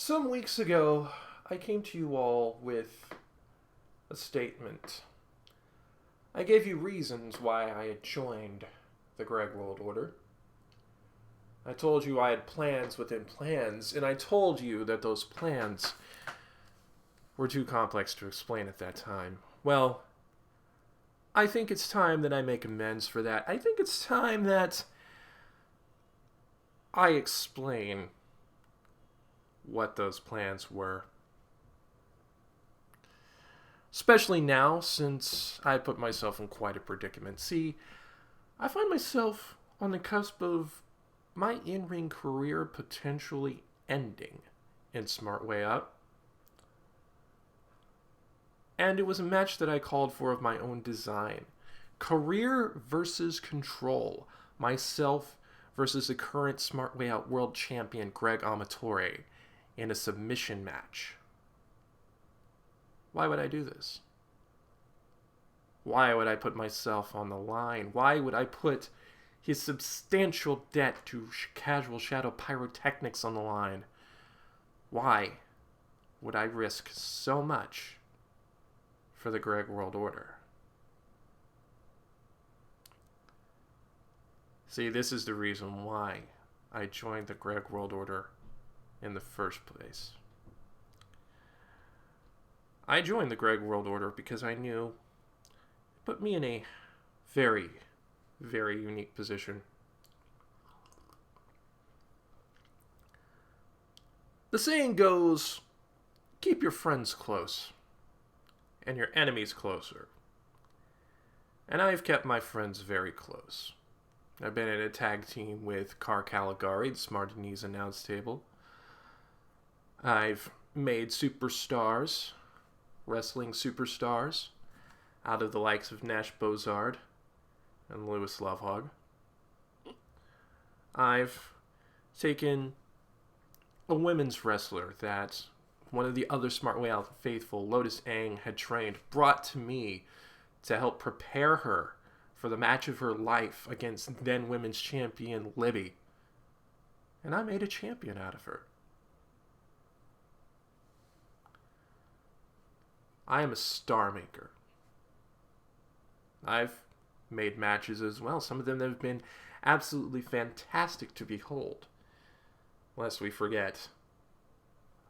Some weeks ago, I came to you all with a statement. I gave you reasons why I had joined the Greg World Order. I told you I had plans within plans, and I told you that those plans were too complex to explain at that time. Well, I think it's time that I make amends for that. I think it's time that I explain what those plans were. Especially now, since I put myself in quite a predicament. See, I find myself on the cusp of my in-ring career potentially ending in Smart Way Out. And it was a match that I called for of my own design. Career versus control. Myself versus the current Smart Way Out world champion Greg Amatore in a submission match. Why would I do this? Why would I put myself on the line? Why would I put his substantial debt to Casual Shadow Pyrotechnics on the line? Why would I risk so much for the Greg World Order? See, this is the reason why I joined the Greg World Order in the first place. I joined the Greg World Order because I knew it put me in a very, very unique position. The saying goes, keep your friends close and your enemies closer. And I've kept my friends very close. I've been in a tag team with Car Caligari, the Smartinese announce table. I've made superstars, wrestling superstars, out of the likes of Nash Bozard and Lewis Lovehog. I've taken a women's wrestler that one of the other Smart Way Out faithful, Lotus Ang, had trained, brought to me to help prepare her for the match of her life against then women's champion Libby. And I made a champion out of her. I am a star maker. I've made matches as well. Some of them have been absolutely fantastic to behold. Lest we forget,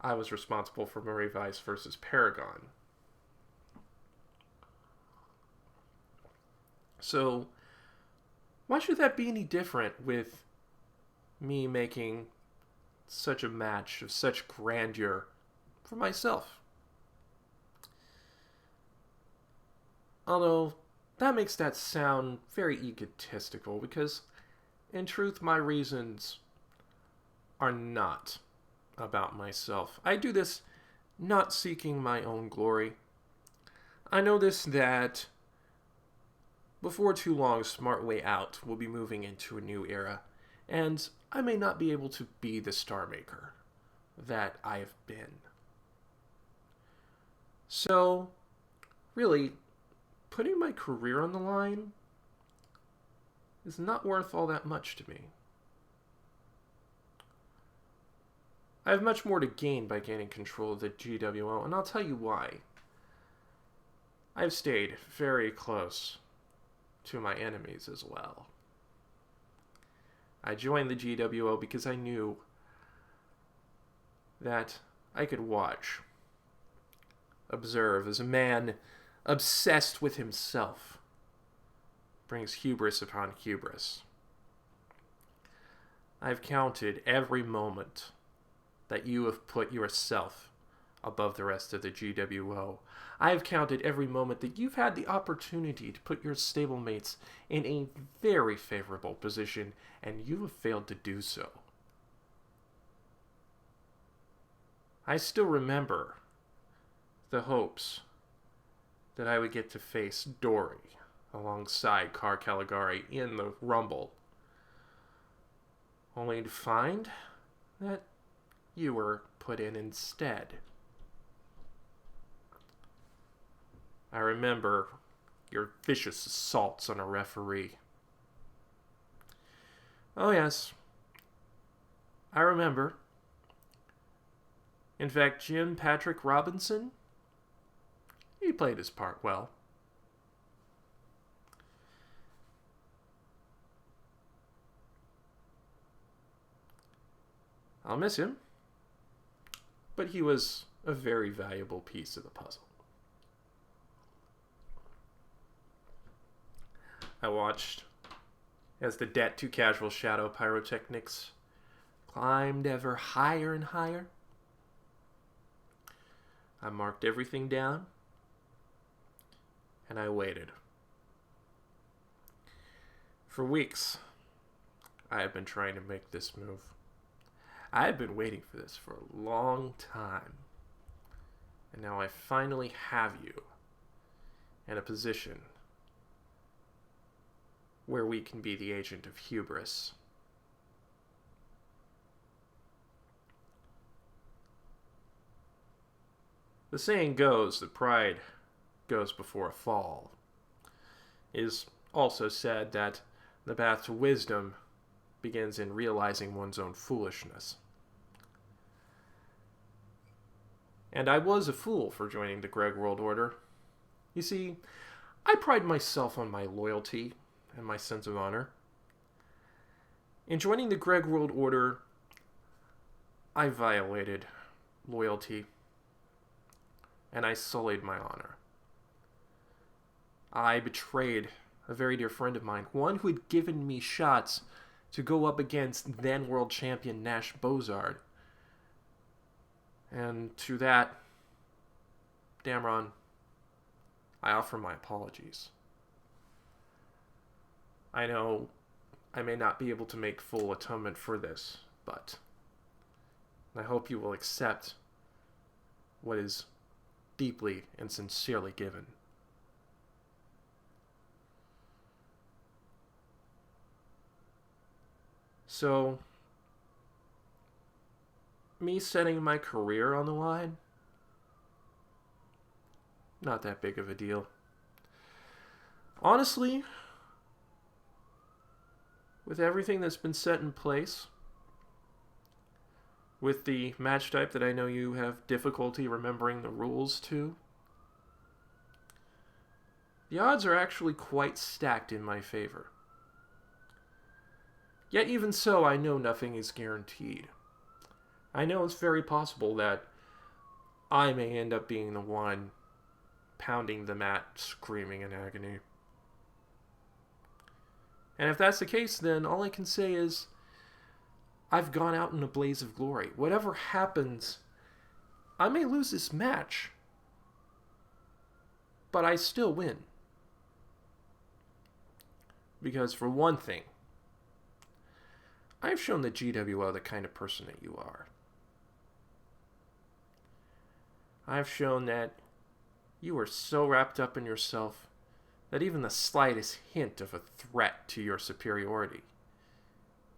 I was responsible for Marie Vice versus Paragon. So, why should that be any different with me making such a match of such grandeur for myself? Although, that makes that sound very egotistical, because in truth, my reasons are not about myself. I do this not seeking my own glory. I know this that before too long, Smart Way Out will be moving into a new era, and I may not be able to be the star maker that I have been. So, really, putting my career on the line is not worth all that much to me. I have much more to gain by gaining control of the GWO, and I'll tell you why. I've stayed very close to my enemies as well. I joined the GWO because I knew that I could watch, observe as a man obsessed with himself brings hubris upon hubris. I've counted every moment that you have put yourself above the rest of the GWO. I've counted every moment that you've had the opportunity to put your stablemates in a very favorable position, and you have failed to do so. I still remember the hopes that I would get to face Dory alongside Car Caligari in the Rumble, only to find that you were put in instead. I remember your vicious assaults on a referee. Oh yes, I remember In fact, Jim Patrick Robinson, he played his part well. I'll miss him, but he was a very valuable piece of the puzzle. I watched as the debt to casual shadow pyrotechnics climbed ever higher and higher. I marked everything down, and I waited. For weeks, I have been trying to make this move. I have been waiting for this for a long time. And now I finally have you in a position where we can be the agent of hubris. The saying goes that pride goes before a fall. It is also said that the path to wisdom begins in realizing one's own foolishness. And I was a fool for joining the Greg World Order. You see, I pride myself on my loyalty and my sense of honor. In joining the Greg World Order, I violated loyalty, and I sullied my honor. I betrayed a very dear friend of mine, one who had given me shots to go up against then world champion Nash Bozard. And to that, Damron, I offer my apologies. I know I may not be able to make full atonement for this, but I hope you will accept what is deeply and sincerely given. So, me setting my career on the line, not that big of a deal. Honestly, with everything that's been set in place, with the match type that I know you have difficulty remembering the rules to, the odds are actually quite stacked in my favor. Yet even so, I know nothing is guaranteed. I know it's very possible that I may end up being the one pounding the mat, screaming in agony. And if that's the case, then all I can say is I've gone out in a blaze of glory. Whatever happens, I may lose this match, but I still win. Because for one thing, I've shown the GWO the kind of person that you are. I've shown that you are so wrapped up in yourself that even the slightest hint of a threat to your superiority,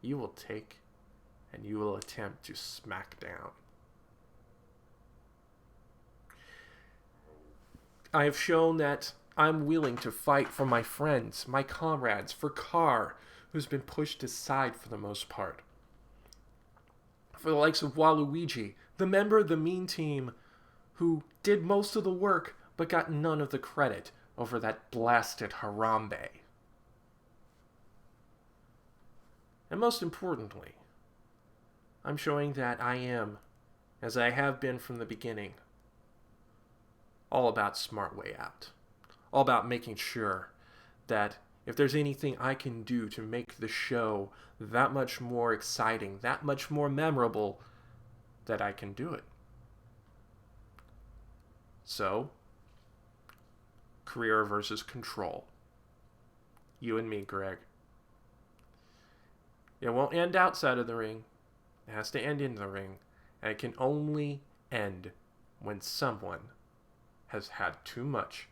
you will take and you will attempt to smack down. I have shown that I'm willing to fight for my friends, my comrades, for Carr, who's been pushed aside for the most part. For the likes of Waluigi, the member of the Mean Team, who did most of the work but got none of the credit over that blasted Harambe. And most importantly, I'm showing that I am, as I have been from the beginning, all about smart way out. All about making sure that if there's anything I can do to make the show that much more exciting, that much more memorable, that I can do it. So, career versus control. You and me, Greg. It won't end outside of the ring. It has to end in the ring. And it can only end when someone has had too much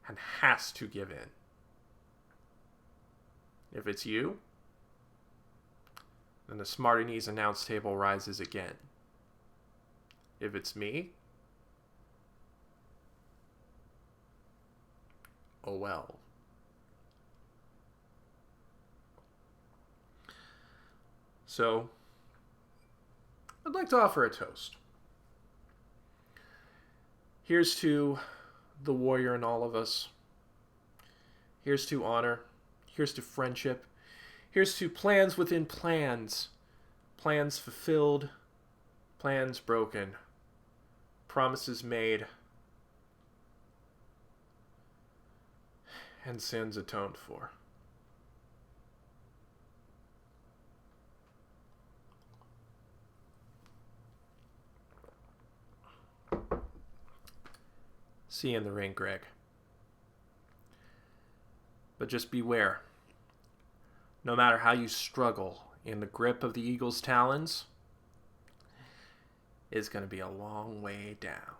and has to give in. If it's you, then the Smarty-Knees announce table rises again. If it's me, oh well. So, I'd like to offer a toast. Here's to the warrior in all of us. Here's to honor. Here's to friendship. Here's to plans within plans. Plans fulfilled. Plans broken. Promises made. And sins atoned for. See you in the ring, Greg. But just beware. No matter how you struggle in the grip of the eagle's talons, it's going to be a long way down.